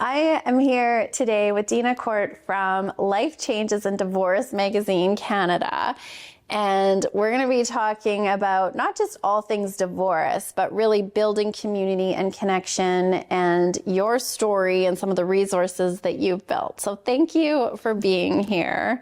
I am here today with Deena Kordt from Life Changes in Divorce Magazine Canada. And we're going to be talking about not just all things divorce, but really building community and connection and your story and some of the resources that you've built. So thank you for being here.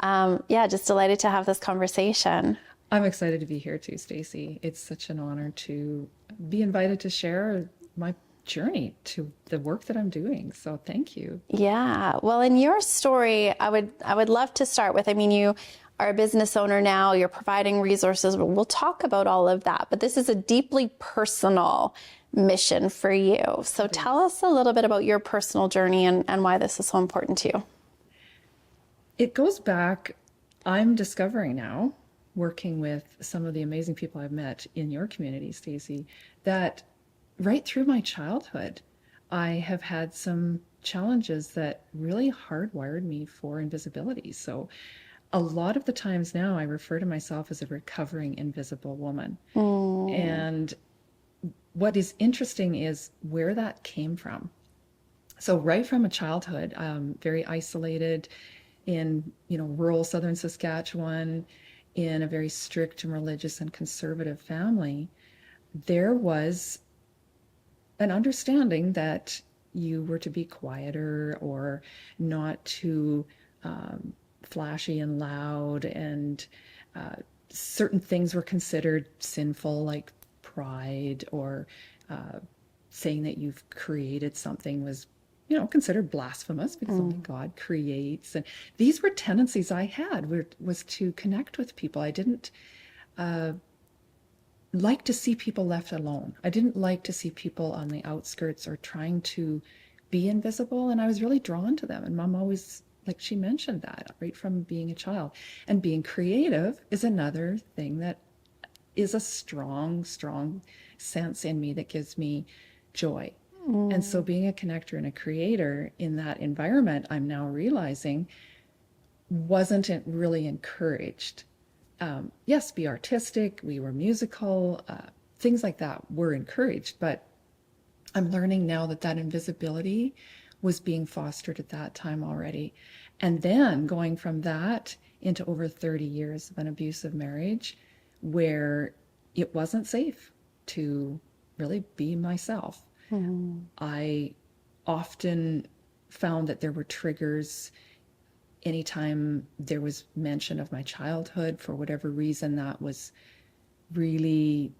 Just delighted to have this conversation. I'm excited to be here too, Stacey. It's such an honor to be invited to share my journey to the work that I'm doing. So thank you. Yeah. Well, in your story, I would love to start with, you are a business owner now, you're providing resources. We'll talk about all of that, but this is a deeply personal mission for you. So tell us a little bit about your personal journey and why this is so important to you. It goes back, I'm discovering now, working with some of the amazing people I've met in your community, Stacey, that right through my childhood, I have had some challenges that really hardwired me for invisibility. So a lot of the times now I refer to myself as a recovering invisible woman. And what is interesting is where that came from. So right from a childhood, very isolated in, rural southern Saskatchewan, in a very strict and religious and conservative family, there was an understanding that you were to be quieter or not too flashy and loud, and certain things were considered sinful, like pride, or saying that you've created something was considered blasphemous because only God creates. And these were tendencies I had, was to connect with people. I didn't like to see people left alone. I didn't like to see people on the outskirts or trying to be invisible. And I was really drawn to them. And Mom always, she mentioned that right from being a child. And being creative is another thing that is a strong, strong sense in me that gives me joy. And so being a connector and a creator in that environment, I'm now realizing wasn't really encouraged. Yes, be artistic, we were musical, things like that were encouraged, but I'm learning now that invisibility was being fostered at that time already. And then going from that into over 30 years of an abusive marriage where it wasn't safe to really be myself. I often found that there were triggers anytime there was mention of my childhood. For whatever reason, that was really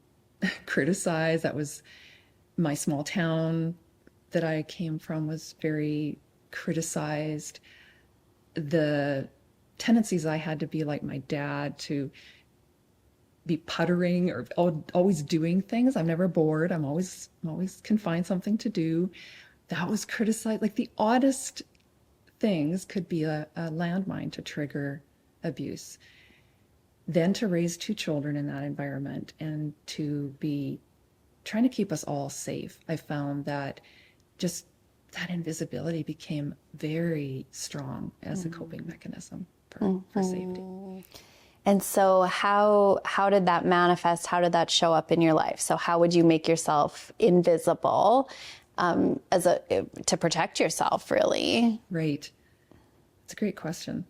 criticized. That was my small town that I came from was very criticized. The tendencies I had to be like my dad, to be puttering or always doing things. I'm never bored. I'm always can find something to do. That was criticized. Like the oddest things could be a landmine to trigger abuse. Then to raise two children in that environment and to be trying to keep us all safe, I found that just that invisibility became very strong as a coping mechanism for safety. And so how did that manifest? How did that show up in your life? So how would you make yourself invisible to protect yourself, really? Right. It's a great question.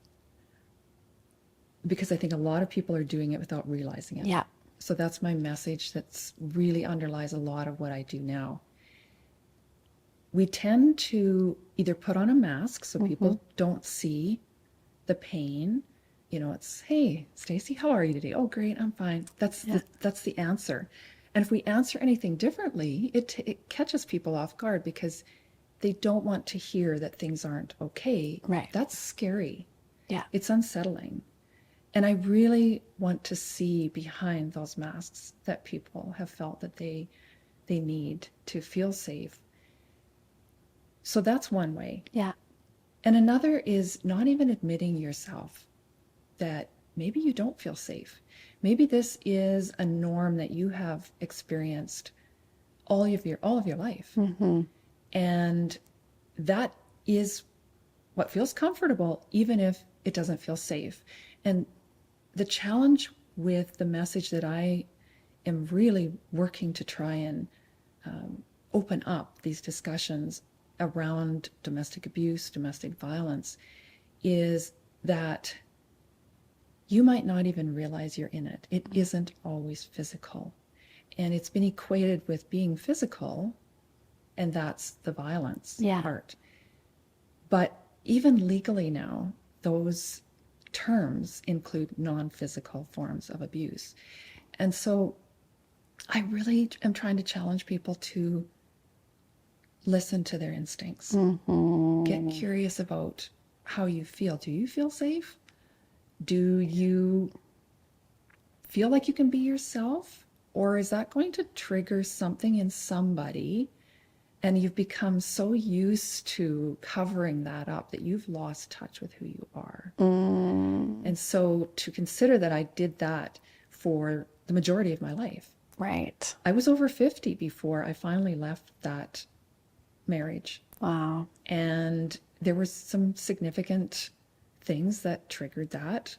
Because I think a lot of people are doing it without realizing it. Yeah. So that's my message that's really underlies a lot of what I do now. We tend to either put on a mask so people don't see the pain. It's, hey, Stacey, how are you today? Oh, great, I'm fine. That's the answer. And if we answer anything differently, it catches people off guard because they don't want to hear that things aren't okay. Right. That's scary. Yeah. It's unsettling. And I really want to see behind those masks that people have felt that they need to feel safe. So that's one way. Yeah. And another is not even admitting yourself that maybe you don't feel safe. Maybe this is a norm that you have experienced all of your life. And that is what feels comfortable, even if it doesn't feel safe. And the challenge with the message that I am really working to try and open up these discussions around domestic abuse, domestic violence, is that you might not even realize you're in it. It isn't always physical. And it's been equated with being physical, and that's the violence part. But even legally now, those terms include non-physical forms of abuse. And so I really am trying to challenge people to listen to their instincts. Get curious about how you feel. Do you feel safe? Do you feel like you can be yourself? Or is that going to trigger something in somebody, and you've become so used to covering that up that you've lost touch with who you are? And so to consider that I did that for the majority of my life. Right. I was over 50 before I finally left that marriage. Wow. And there were some significant things that triggered that.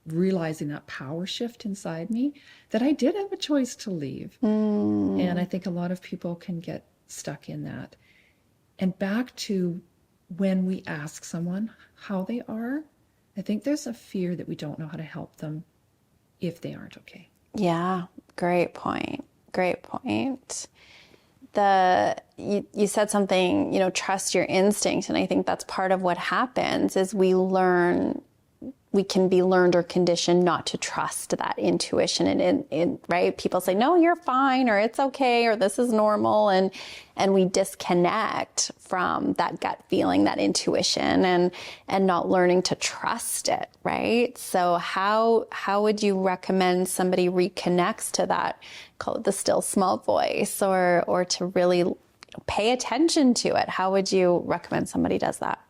Realizing that power shift inside me, that I did have a choice to leave. And I think a lot of people can get stuck in that. And back to when we ask someone how they are, I think there's a fear that we don't know how to help them if they aren't okay. Yeah, great point. Great point. You said something, trust your instinct. And I think that's part of what happens is we can be learned or conditioned not to trust that intuition. And right? People say, no, you're fine, or it's okay, or this is normal. And we disconnect from that gut feeling, that intuition, and not learning to trust it, right? So how would you recommend somebody reconnects to that, call it the still small voice, or to really pay attention to it? How would you recommend somebody does that?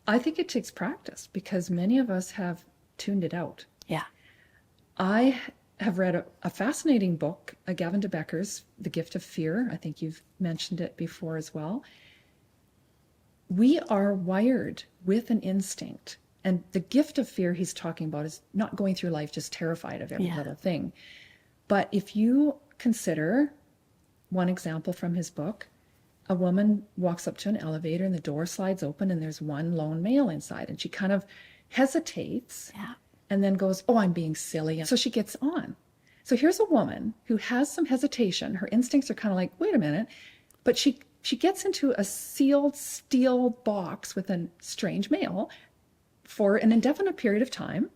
I think it takes practice because many of us have tuned it out. Yeah. I have read a fascinating book, Gavin de Becker's The Gift of Fear. I think you've mentioned it before as well. We are wired with an instinct. And the gift of fear he's talking about is not going through life just terrified of every little thing. But if you consider one example from his book, a woman walks up to an elevator and the door slides open and there's one lone male inside, and she kind of hesitates and then goes, oh, I'm being silly. And so she gets on. So here's a woman who has some hesitation. Her instincts are kind of like, wait a minute. But she gets into a sealed steel box with a strange male for an indefinite period of time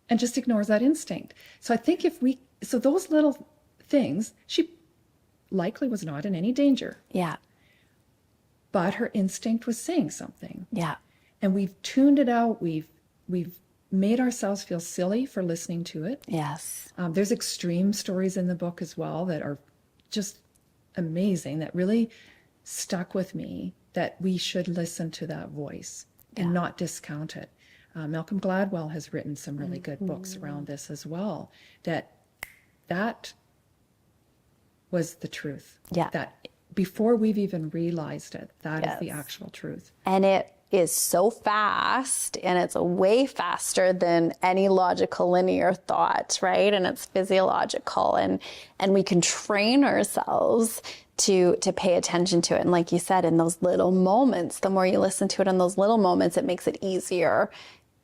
and just ignores that instinct. So I think so those little things, she likely was not in any danger. Yeah. But her instinct was saying something. Yeah. And we've tuned it out. We've made ourselves feel silly for listening to it. Yes. There's extreme stories in the book as well that are just amazing, that really stuck with me, that we should listen to that voice and not discount it. Malcolm Gladwell has written some really good books around this as well, that was the truth. Yeah. That before we've even realized it, that is the actual truth. And it is so fast, and it's way faster than any logical linear thought, right? And it's physiological, and we can train ourselves to pay attention to it. And like you said, in those little moments, the more you listen to it in those little moments, it makes it easier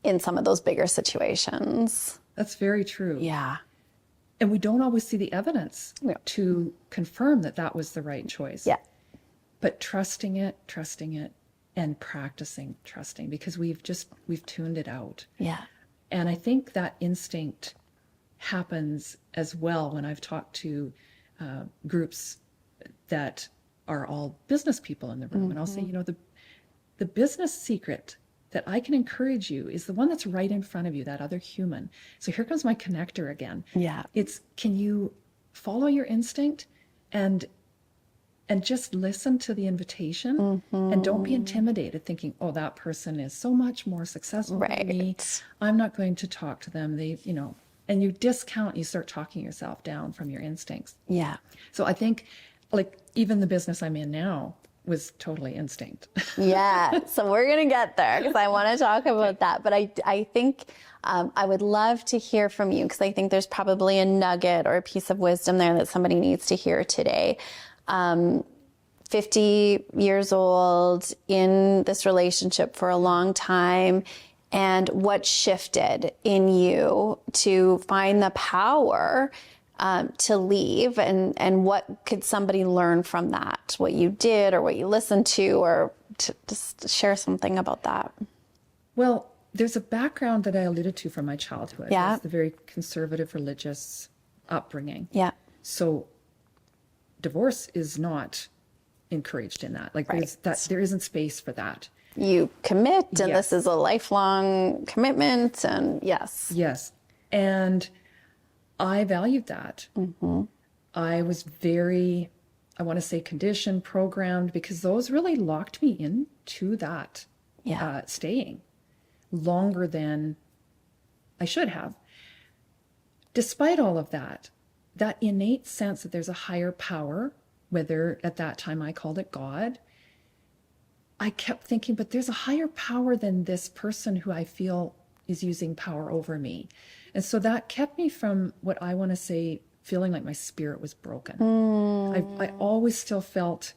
in some of those bigger situations. That's very true. Yeah. And we don't always see the evidence to confirm that that was the right choice. Yeah. But trusting it, and practicing trusting, because we've tuned it out. Yeah. And I think that instinct happens as well when I've talked to groups that are all business people in the room. And I'll say, the business secret that I can encourage you is the one that's right in front of you, that other human. So here comes my connector again. Yeah. It's, can you follow your instinct and just listen to the invitation and don't be intimidated thinking, oh, that person is so much more successful than me. I'm not going to talk to them. And you discount, you start talking yourself down from your instincts. Yeah. So I think like even the business I'm in now was totally instinct. Yeah. So we're going to get there because I want to talk about that. But I think I would love to hear from you because I think there's probably a nugget or a piece of wisdom there that somebody needs to hear today. 50 years old in this relationship for a long time, and what shifted in you to find the power to leave, and what could somebody learn from that? What you did or what you listened to, or to just share something about that. Well, there's a background that I alluded to from my childhood. Yeah. It's the very conservative religious upbringing. Yeah. So divorce is not encouraged in that. Like there isn't space for that. You commit, and Yes. this is a lifelong commitment, and yes. Yes. And I valued that. I was very, I want to say, conditioned, programmed, because those really locked me into that staying longer than I should have. Despite all of that, that innate sense that there's a higher power, whether at that time I called it God, I kept thinking, but there's a higher power than this person who I feel is using power over me. And so that kept me from what I want to say, feeling like my spirit was broken. I always still felt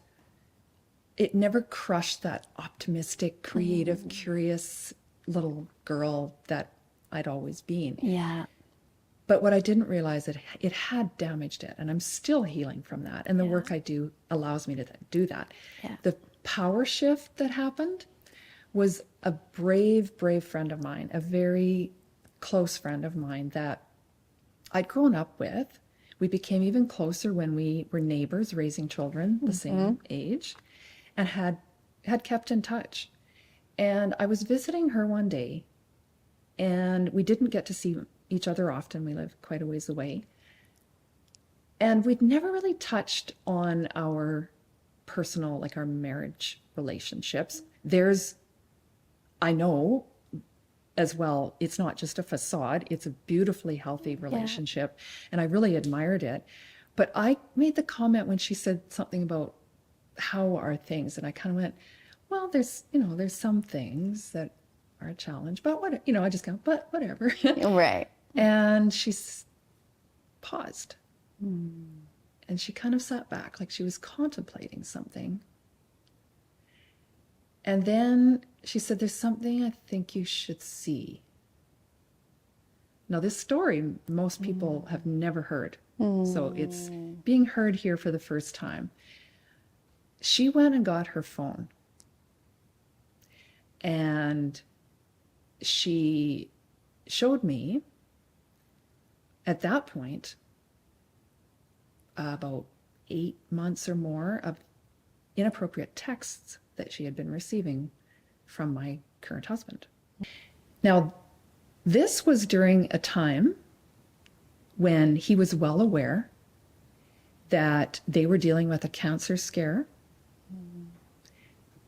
it never crushed that optimistic, creative, curious little girl that I'd always been. Yeah. But what I didn't realize, it had damaged it, and I'm still healing from that. And the work I do allows me to do that. Yeah. The power shift that happened was a brave, brave friend of mine, a very close friend of mine that I'd grown up with. We became even closer when we were neighbors, raising children the same age, and had kept in touch. And I was visiting her one day, and we didn't get to see each other often. We lived quite a ways away. And we'd never really touched on our personal, like our marriage relationships. I know as well, it's not just a facade, it's a beautifully healthy relationship. And I really admired it. But I made the comment when she said something about how are things, and I kind of went, well, there's some things that are a challenge, but what, I just go, but whatever. Right. And she paused. And she kind of sat back like she was contemplating something. And then she said, there's something I think you should see. Now, this story, most people have never heard. So it's being heard here for the first time. She went and got her phone. And she showed me, at that point, about 8 months or more of inappropriate texts that she had been receiving from my current husband. Now, this was during a time when he was well aware that they were dealing with a cancer scare,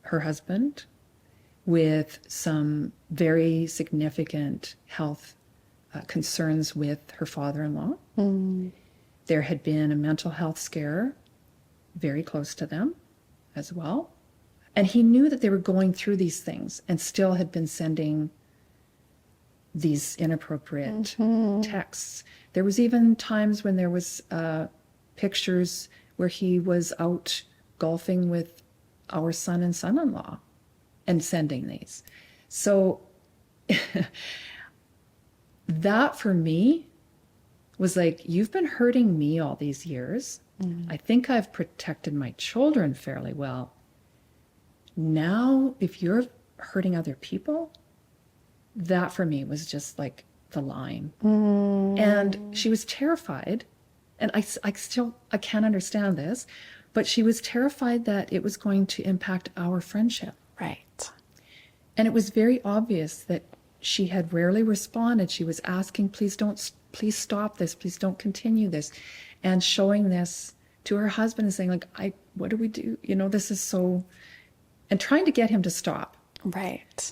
her husband, with some very significant health concerns with her father-in-law. There had been a mental health scare very close to them as well. And he knew that they were going through these things and still had been sending these inappropriate texts. There was even times when there was pictures where he was out golfing with our son and son-in-law and sending these. So that for me was like, you've been hurting me all these years. I think I've protected my children fairly well. Now, if you're hurting other people, that for me was just like the line. And she was terrified. And I can't understand this, but she was terrified that it was going to impact our friendship. Right. And it was very obvious that she had rarely responded. She was asking, please stop this. Please don't continue this. And showing this to her husband and saying, like, what do we do? This is so, and trying to get him to stop. Right.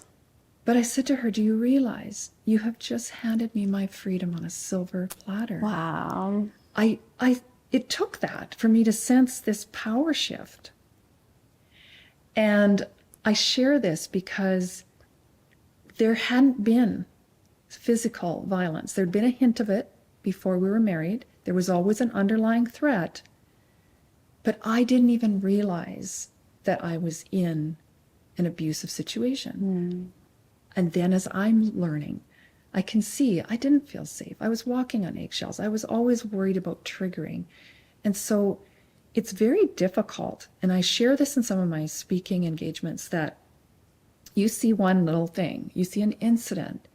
But I said to her, do you realize you have just handed me my freedom on a silver platter? Wow. It took that for me to sense this power shift. And I share this because there hadn't been physical violence. There'd been a hint of it before we were married. There was always an underlying threat. But I didn't even realize that I was in an abusive situation. And then as I'm learning, I can see I didn't feel safe. I was walking on eggshells. I was always worried about triggering. And so it's very difficult. And I share this in some of my speaking engagements, that you see one little thing, you see an incident,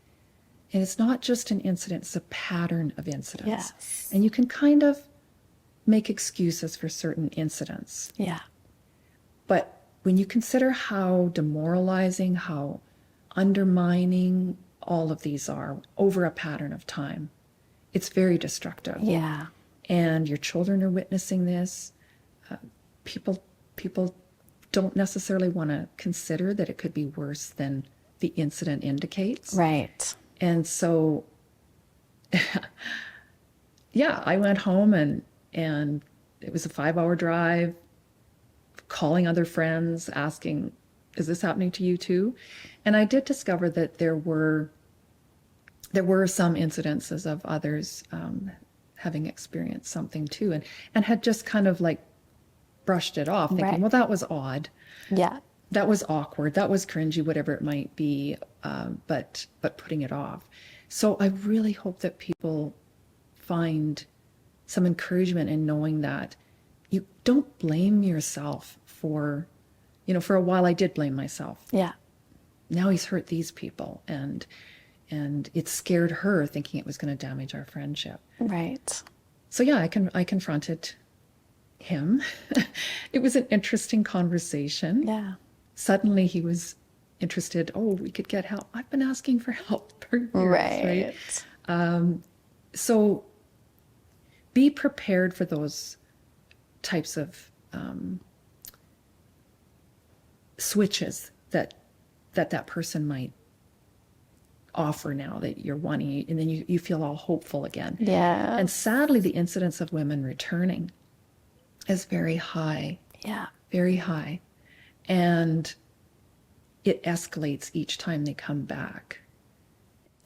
and it's not just an incident, it's a pattern of incidents. Yes. And you can kind of make excuses for certain incidents. Yeah. But when you consider how demoralizing, how undermining all of these are over a pattern of time, it's very destructive. Yeah. And your children are witnessing this. People don't necessarily want to consider that it could be worse than the incident indicates. Right. And so, yeah, I went home and it was a 5-hour drive, calling other friends, asking, is this happening to you too? And I did discover that there were some incidences of others having experienced something too, and had just kind of like brushed it off, thinking, Right. well, that was odd. Yeah. That was awkward. That was cringy, whatever it might be, but putting it off. So I really hope that people find some encouragement in knowing that you don't blame yourself for, for a while I did blame myself. Yeah. Now he's hurt these people, and it scared her, thinking it was going to damage our friendship. Right. So yeah, I confronted him. It was an interesting conversation. Yeah. Suddenly he was interested. Oh, we could get help. I've been asking for help for years, right? So be prepared for those types of switches that person might offer now that you're wanting, and then you feel all hopeful again. Yeah. And sadly, the incidence of women returning is very high. Yeah. Very high. And it escalates each time they come back.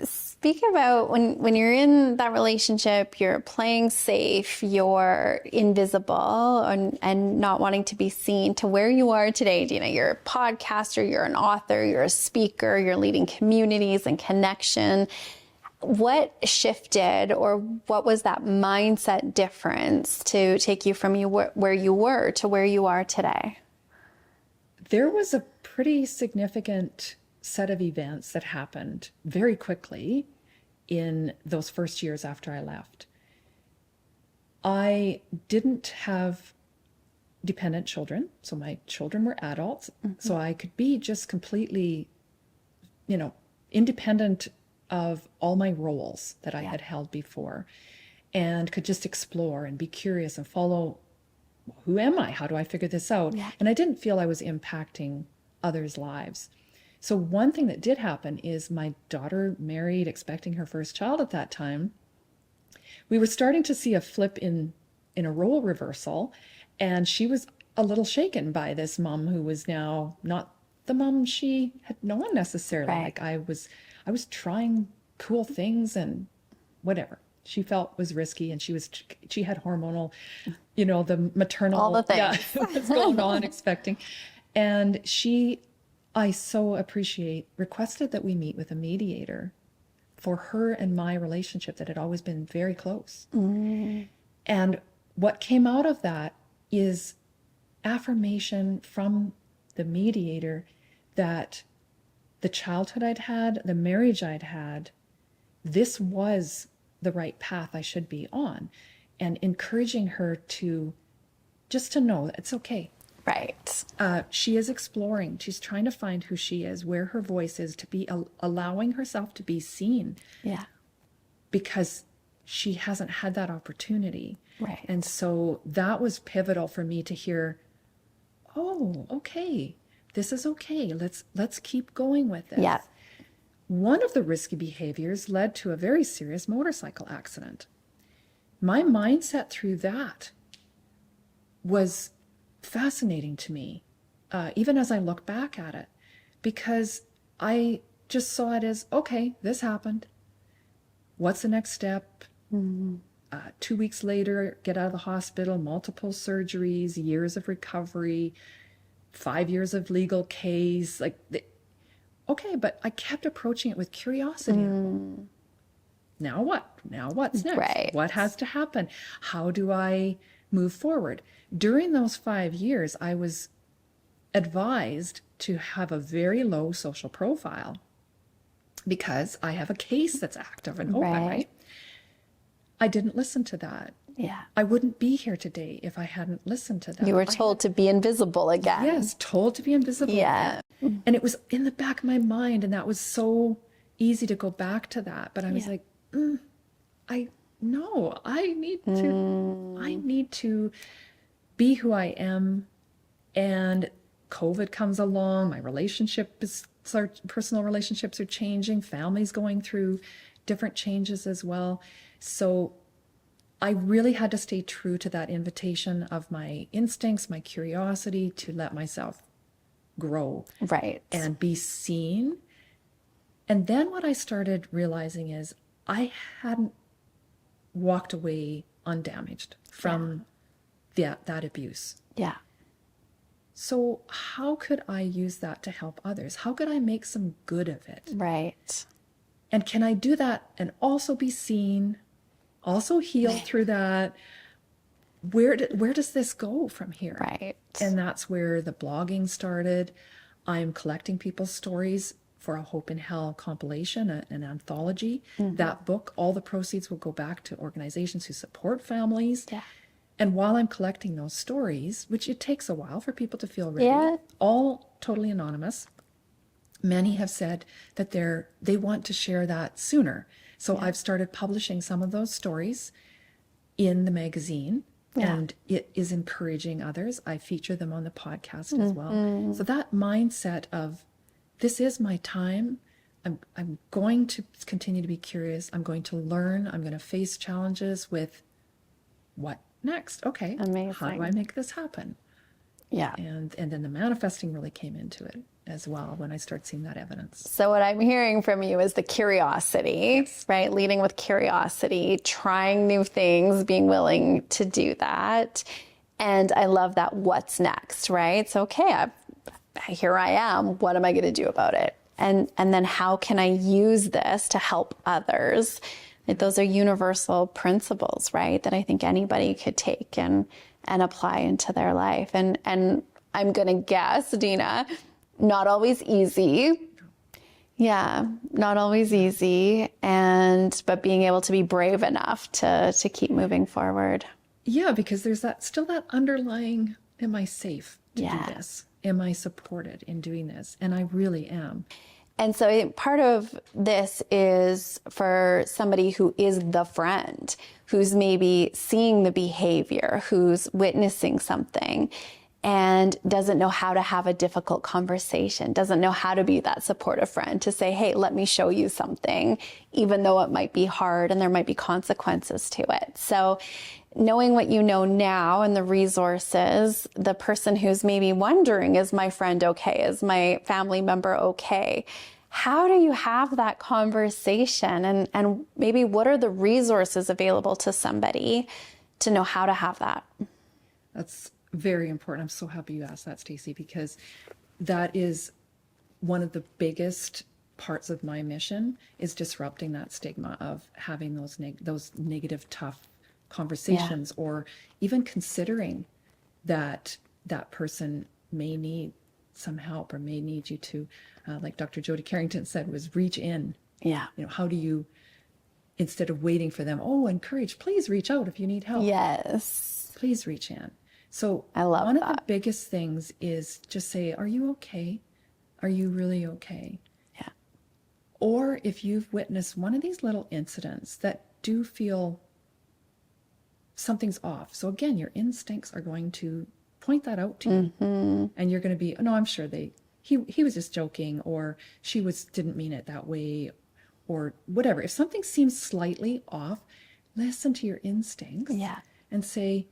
Speak about when you're in that relationship, you're playing safe, you're invisible and not wanting to be seen, to where you are today, Deena. You're a podcaster, you're an author, you're a speaker, you're leading communities and connection. What shifted, or what was that mindset difference to take you from where you were to where you are today? There was a pretty significant set of events that happened very quickly in those first years after I left. I didn't have dependent children, so my children were adults, so I could be just completely, independent of all my roles that I had held before, and could just explore and be curious and follow, who am I? How do I figure this out? Yeah. And I didn't feel I was impacting others' lives. So one thing that did happen is my daughter married, expecting her first child at that time. We were starting to see a flip in a role reversal, and she was a little shaken by this mom who was now not the mom she had known necessarily. Right. Like I was trying cool things and whatever she felt was risky, and she had hormonal, the maternal, all the things what's going on, expecting. And I so requested that we meet with a mediator for her and my relationship that had always been very close. And what came out of that is affirmation from the mediator that the childhood I'd had, the marriage I'd had, this was the right path I should be on, and encouraging her to know that it's okay. Right. She is exploring. She's trying to find who she is, where her voice is, to be allowing herself to be seen. Yeah. Because she hasn't had that opportunity. Right. And so that was pivotal for me to hear, oh, okay, this is okay. Let's keep going with this. Yeah. One of the risky behaviors led to a very serious motorcycle accident. My mindset through that was fascinating to me, even as I look back at it, because I just saw it as, okay, this happened. What's the next step? 2 weeks later, get out of the hospital, multiple surgeries, years of recovery, 5 years of legal case. Okay, but I kept approaching it with curiosity. Now what? Now what's next? Right. What has to happen? How do I move forward? During those 5 years, I was advised to have a very low social profile because I have a case that's active and open, right? I didn't listen to that. Yeah. I wouldn't be here today if I hadn't listened to that. You were told to be invisible again. Yes, told to be invisible. Yeah. Again. And it was in the back of my mind, and that was so easy to go back to that. But I was like, I need to be who I am. And COVID comes along, my personal relationships are changing, families going through different changes as well. So I really had to stay true to that invitation of my instincts, my curiosity, to let myself grow. Right. And be seen. And then what I started realizing is I hadn't walked away undamaged from that abuse. Yeah. So how could I use that to help others? How could I make some good of it? Right. And can I do that and also be seen, also heal through that? Where does this go from here? Right. And that's where the blogging started. I'm collecting people's stories for a Hope in Hell compilation, an anthology. That book, all the proceeds will go back to organizations who support families. Yeah. And while I'm collecting those stories, which it takes a while for people to feel ready, all totally anonymous, many have said that they want to share that sooner. So I've started publishing some of those stories in the magazine, and it is encouraging others. I feature them on the podcast as well. So that mindset of, this is my time. I'm going to continue to be curious. I'm going to learn. I'm going to face challenges with what next? Okay. Amazing. How do I make this happen? Yeah. And then the manifesting really came into it as well when I started seeing that evidence. So what I'm hearing from you is the curiosity, right? Leading with curiosity, trying new things, being willing to do that. And I love that what's next, right? So, okay, here I am. What am I going to do about it? And then how can I use this to help others? Like, those are universal principles, right? That I think anybody could take and apply into their life. And I'm going to guess, Deena, not always easy. Yeah, not always easy. But being able to be brave enough to keep moving forward. Yeah, because there's still that underlying, am I safe to do this? Am I supported in doing this? And I really am. And so part of this is for somebody who is the friend, who's maybe seeing the behavior, who's witnessing something and doesn't know how to have a difficult conversation, doesn't know how to be that supportive friend to say, hey, let me show you something, even though it might be hard and there might be consequences to it. So knowing what you know now and the resources, the person who's maybe wondering, is my friend okay? Is my family member okay? How do you have that conversation? And maybe what are the resources available to somebody to know how to have that? That's very important. I'm so happy you asked that, Stacey, because that is one of the biggest parts of my mission, is disrupting that stigma of having those negative, tough conversations, or even considering that that person may need some help or may need you to, like Dr. Jody Carrington said, was reach in. Yeah. You know, how do you, instead of waiting for them, encourage, please reach out if you need help. Yes. Please reach in. So I love one that. of the biggest things is just say, are you okay? Are you really okay? Yeah. Or if you've witnessed one of these little incidents that do feel something's off. So again, your instincts are going to point that out to you. And you're going to be, no, I'm sure he was just joking, or she didn't mean it that way, or whatever. If something seems slightly off, listen to your instincts and say,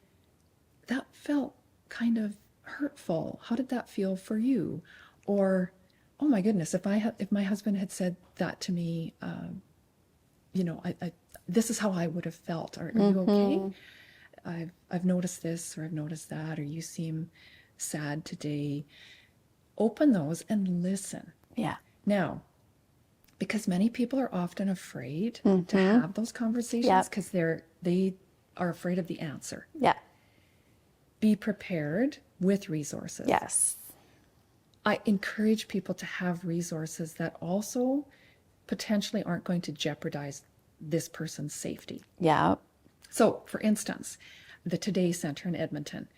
that felt kind of hurtful. How did that feel for you? Or, oh my goodness, if my husband had said that to me, this is how I would have felt. Are you okay? I've noticed this, or I've noticed that, or you seem sad today. Open those and listen. Yeah. Now, because many people are often afraid to have those conversations because they are afraid of the answer. Yeah. Be prepared with resources. Yes. I encourage people to have resources that also potentially aren't going to jeopardize this person's safety. Yeah. So, for instance, the Today Center in Edmonton,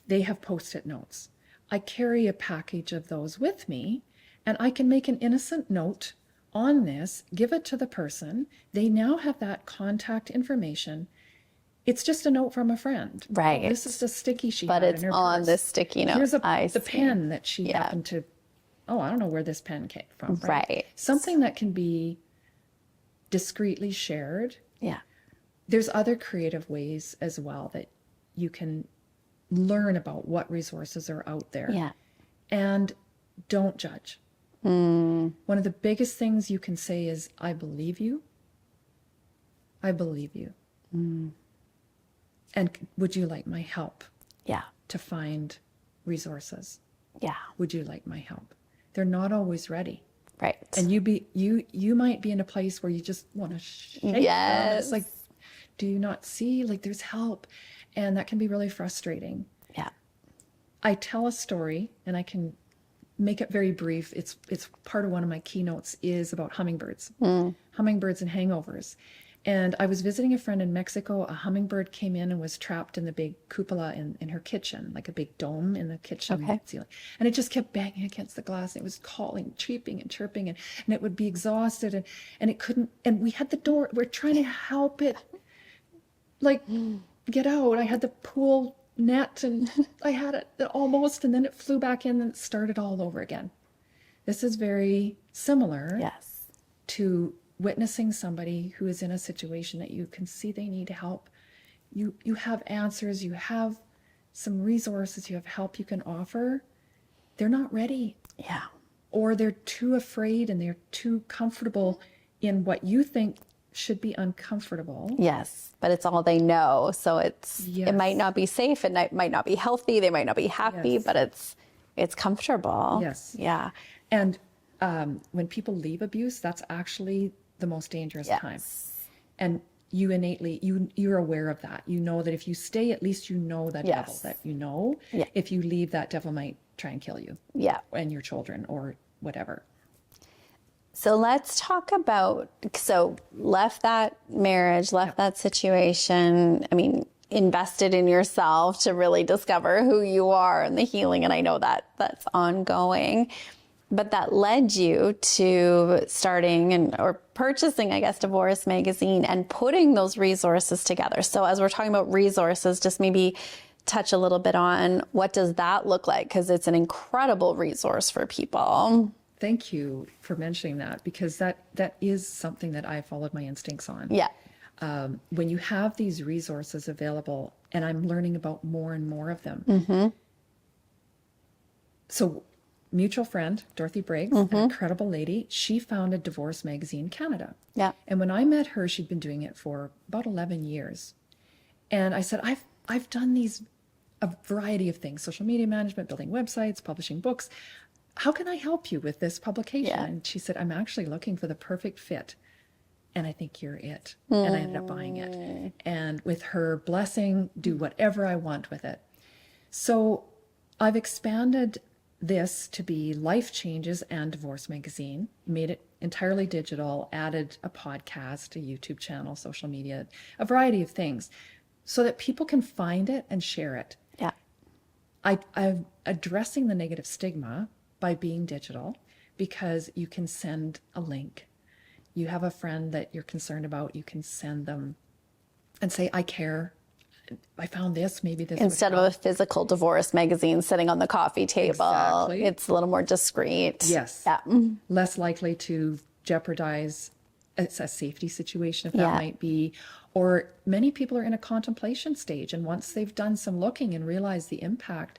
they have Post-it notes. I carry a package of those with me, and I can make an innocent note on this, give it to the person. They now have that contact information. It's just a note from a friend. Right. Oh, this is the sticky she But had it's in her on purse. this sticky note. Here's I the see. pen that she happened to, I don't know where this pen came from. Right. Something that can be discreetly shared. Yeah. There's other creative ways as well that you can learn about what resources are out there. Yeah. And don't judge. One of the biggest things you can say is, I believe you. I believe you. And would you like my help Yeah. to find resources? Yeah. Would you like my help? They're not always ready. Right. And you might be in a place where you just want to shake them. It's like, do you not see? Like, there's help. And that can be really frustrating. Yeah. I tell a story, and I can make it very brief. It's part of one of my keynotes is about hummingbirds, hummingbirds and hangovers. And I was visiting a friend in Mexico. A hummingbird came in and was trapped in the big cupola in her kitchen, like a big dome in the kitchen ceiling. And it just kept banging against the glass. And it was calling, cheeping and chirping, and it would be exhausted. And it couldn't, and we had the door, we're trying to help it, like, get out. I had the pool net and I had it almost, and then it flew back in and it started all over again. This is very similar to witnessing somebody who is in a situation that you can see they need help. You have answers, you have some resources, you have help you can offer. They're not ready. Yeah. Or they're too afraid and they're too comfortable in what you think should be uncomfortable. Yes, but it's all they know. So it might not be safe, and it might not be healthy, they might not be happy, but it's comfortable. Yes. Yeah. And when people leave abuse, that's actually the most dangerous time. And you innately, you're aware of that. You know that if you stay, at least you know that devil that you know. Yeah. If you leave, that devil might try and kill you. Yeah. And your children or whatever. So let's talk about, left that marriage, left that situation. I mean, invested in yourself to really discover who you are and the healing. And I know that that's ongoing. But that led you to starting or purchasing, I guess, Divorce Magazine and putting those resources together. So as we're talking about resources, just maybe touch a little bit on what does that look like? Because it's an incredible resource for people. Thank you for mentioning that, because that is something that I followed my instincts on. Yeah. When you have these resources available, and I'm learning about more and more of them. So mutual friend, Dorothy Briggs, an incredible lady, she founded Divorce Magazine Canada. Yeah. And when I met her, she'd been doing it for about 11 years. And I said, I've done a variety of things, social media management, building websites, publishing books. How can I help you with this publication? Yeah. And she said, I'm actually looking for the perfect fit. And I think you're it. And I ended up buying it. And with her blessing, do whatever I want with it. So I've expanded this to be Life Changes and Divorce Magazine, made it entirely digital, added a podcast, a YouTube channel, social media, a variety of things, so that people can find it and share it. Yeah. I'm addressing the negative stigma by being digital, because you can send a link. You have a friend that you're concerned about, you can send them and say, I care. I found this, maybe this. Instead of a physical divorce magazine sitting on the coffee table, it's a little more discreet. Yes. Yeah. Less likely to jeopardize a safety situation, if that might be. Or many people are in a contemplation stage, and once they've done some looking and realize the impact,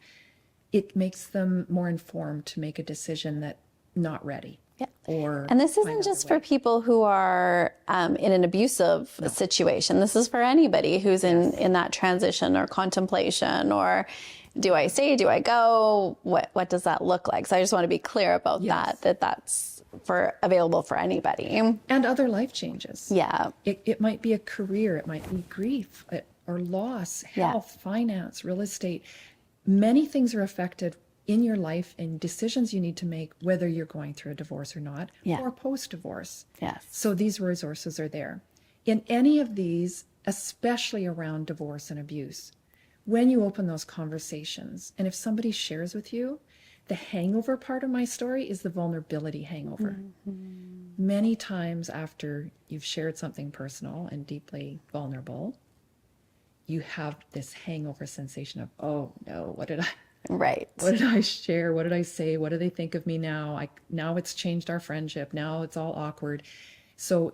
it makes them more informed to make a decision that not ready. or And this find isn't other just way. for people who are in an abusive situation. This is for anybody who's in that transition or contemplation, or do I stay, do I go? What does that look like? So I just want to be clear about that's available for anybody. And other life changes. Yeah. It might be a career, it might be grief or loss, health, finance, real estate. Many things are affected in your life and decisions you need to make, whether you're going through a divorce or not, or post-divorce. Yes. So these resources are there. In any of these, especially around divorce and abuse, when you open those conversations, and if somebody shares with you, the hangover part of my story is the vulnerability hangover. Many times after you've shared something personal and deeply vulnerable, you have this hangover sensation of, oh no, what did I share? What did I say? What do they think of me now? Now it's changed our friendship. Now it's all awkward. So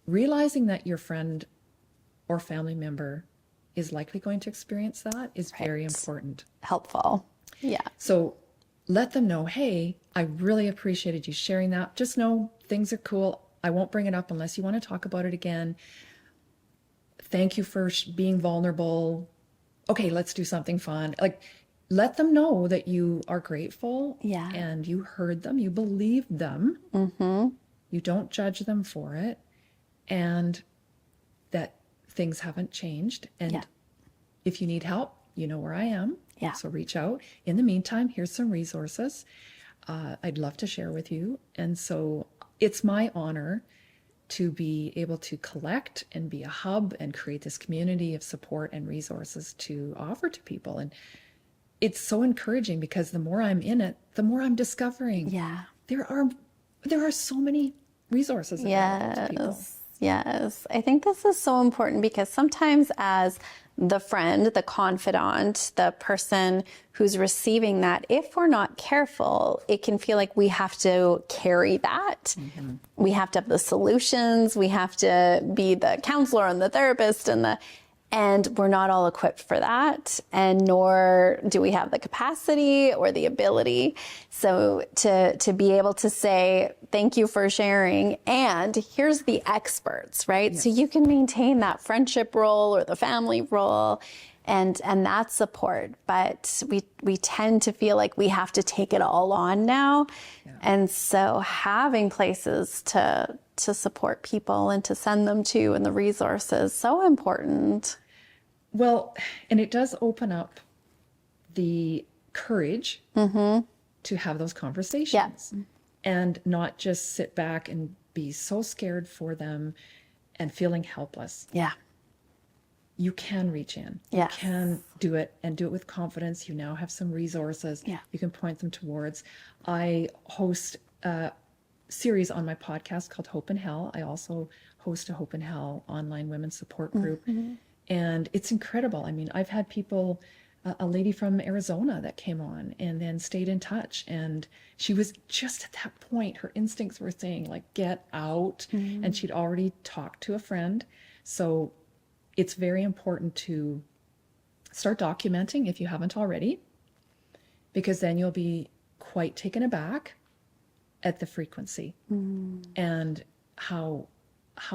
realizing that your friend or family member is likely going to experience that is very important. Helpful. Yeah. So let them know, hey, I really appreciated you sharing that. Just know things are cool. I won't bring it up unless you want to talk about it again. Thank you for being vulnerable. Okay, let's do something fun. Like, let them know that you are grateful and you heard them, you believed them, you don't judge them for it, and that things haven't changed. And if you need help, you know where I am. So reach out. In the meantime, here's some resources I'd love to share with you. And so it's my honor to be able to collect and be a hub and create this community of support and resources to offer to people. And it's so encouraging because the more I'm in it, the more I'm discovering. There are so many resources available to people. Yes. I think this is so important because sometimes as the friend, the confidant, the person who's receiving that, if we're not careful, it can feel like we have to carry that. We have to have the solutions. We have to be the counselor and the therapist and we're not all equipped for that, and nor do we have the capacity or the ability. So to be able to say, thank you for sharing, and here's the experts, right? So you can maintain that friendship role or the family role and that support. But we tend to feel like we have to take it all on now. And so having places to support people and to send them to and the resources, so important. Well, and it does open up the courage to have those conversations and not just sit back and be so scared for them and feeling helpless. You can reach in. You can do it and do it with confidence. You now have some resources you can point them towards. I host a series on my podcast called Hope in Hell. I also host a Hope in Hell online women's support group. And it's incredible. I mean, I've had people, a lady from Arizona that came on and then stayed in touch. And she was just at that point, her instincts were saying, like, get out. And she'd already talked to a friend. So it's very important to start documenting if you haven't already, because then you'll be quite taken aback at the frequency and how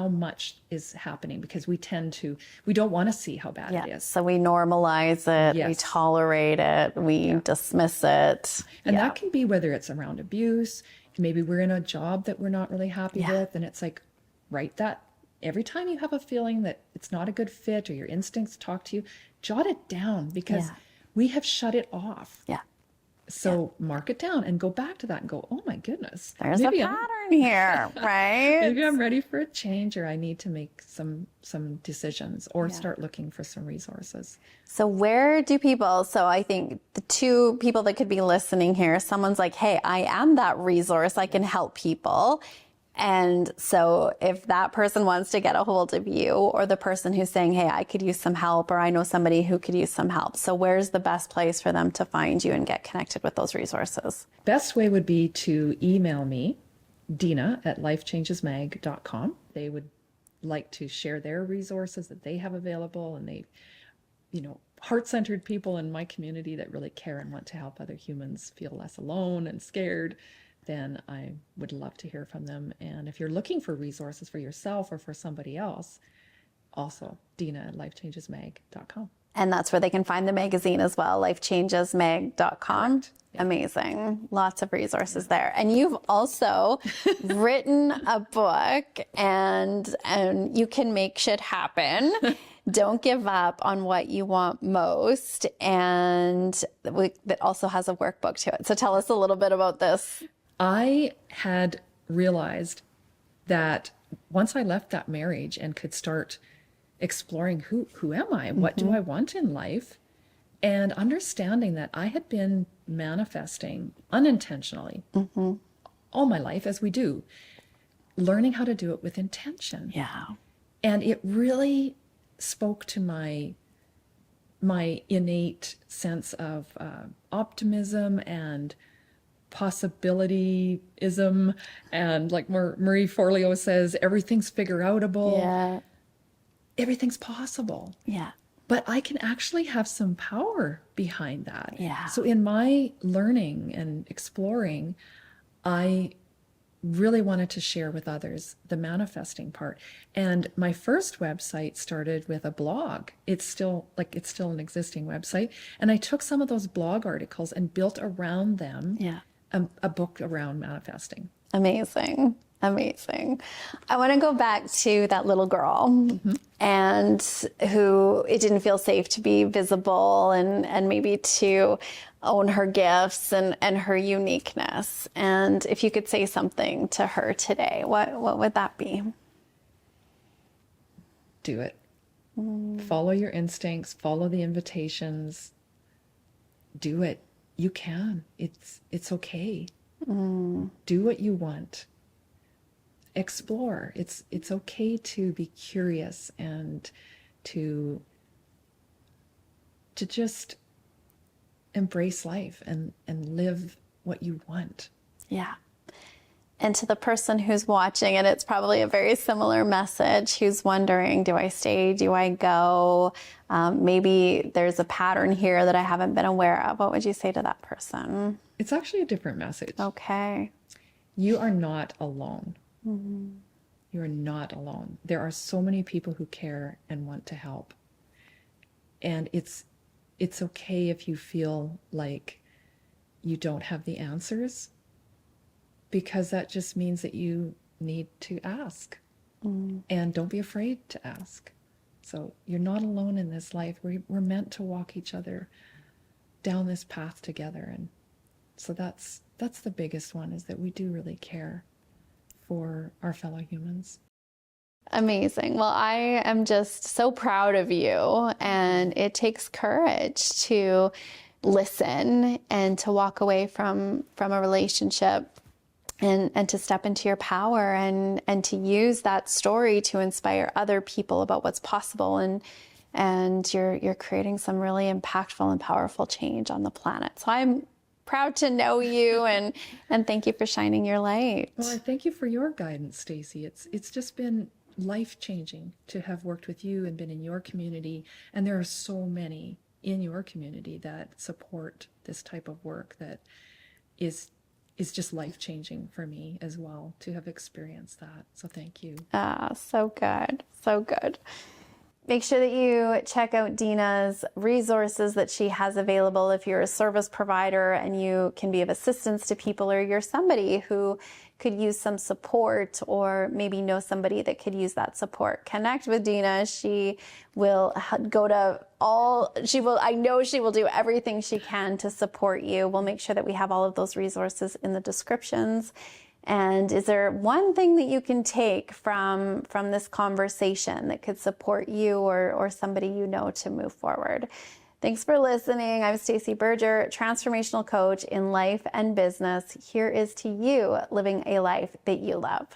much is happening, because we don't want to see how bad it is. So we normalize it, we tolerate it, we dismiss it. And that can be whether it's around abuse, maybe we're in a job that we're not really happy with, and it's like, write that. Every time you have a feeling that it's not a good fit or your instincts talk to you, jot it down, because we have shut it off. So mark it down and go back to that and go, oh my goodness. There's a pattern here, right? Maybe I'm ready for a change, or I need to make some decisions or start looking for some resources. So where do people, so I think the two people that could be listening here, someone's like, hey, I am that resource. I can help people. And so if that person wants to get a hold of you, or the person who's saying, hey, I could use some help, or I know somebody who could use some help. So where's the best place for them to find you and get connected with those resources? Best way would be to email me, Deena@lifechangesmag.com. They would like to share their resources that they have available, and they, heart-centered people in my community that really care and want to help other humans feel less alone and scared. then I would love to hear from them. And if you're looking for resources for yourself or for somebody else, also Deena at lifechangesmag.com. And that's where they can find the magazine as well, lifechangesmag.com. Correct. Yeah. Amazing. Lots of resources there. And you've also written a book, and you can make shit happen. Don't give up on what you want most. And that also has a workbook to it. So tell us a little bit about this. I had realized that once I left that marriage and could start exploring who am I? What do I want in life? And understanding that I had been manifesting unintentionally all my life, as we do, learning how to do it with intention. Yeah. And it really spoke to my innate sense of optimism and possibilityism. And like Marie Forleo says, everything's figure-outable. Yeah. Everything's possible. Yeah. But I can actually have some power behind that. Yeah. So in my learning and exploring, I really wanted to share with others the manifesting part. And my first website started with a blog. It's still an existing website. And I took some of those blog articles and built around them a book around manifesting. Amazing. Amazing. I want to go back to that little girl and who it didn't feel safe to be visible and maybe to own her gifts and her uniqueness. And if you could say something to her today, what would that be? Do it. Follow your instincts, follow the invitations. Do it. You can. It's okay. Do what you want. Explore. It's okay to be curious and to just embrace life and live what you want. Yeah. And to the person who's watching, and it's probably a very similar message, who's wondering, do I stay? Do I go? Maybe there's a pattern here that I haven't been aware of. What would you say to that person? It's actually a different message. Okay. You are not alone. You are not alone. There are so many people who care and want to help. And it's okay if you feel like you don't have the answers, because that just means that you need to ask. And don't be afraid to ask. So you're not alone in this life. We're meant to walk each other down this path together. And so that's the biggest one, is that we do really care for our fellow humans. Amazing. Well, I am just so proud of you, and it takes courage to listen and to walk away from a relationship and to step into your power and to use that story to inspire other people about what's possible, and you're creating some really impactful and powerful change on the planet. So I'm proud to know you, and thank you for shining your light. Well, I thank you for your guidance, Stacey. It's just been life-changing to have worked with you and been in your community, and there are so many in your community that support this type of work that is just life-changing for me as well, to have experienced that. So thank you. So good. So good. Make sure that you check out Deena's resources that she has available if you're a service provider and you can be of assistance to people, or you're somebody who could use some support, or maybe know somebody that could use that support. Connect with Deena. She will go to I know she will do everything she can to support you. We'll make sure that we have all of those resources in the descriptions. And is there one thing that you can take from this conversation that could support you or somebody you know to move forward? Thanks for listening. I'm Stacey Berger, transformational coach in life and business. Here is to you living a life that you love.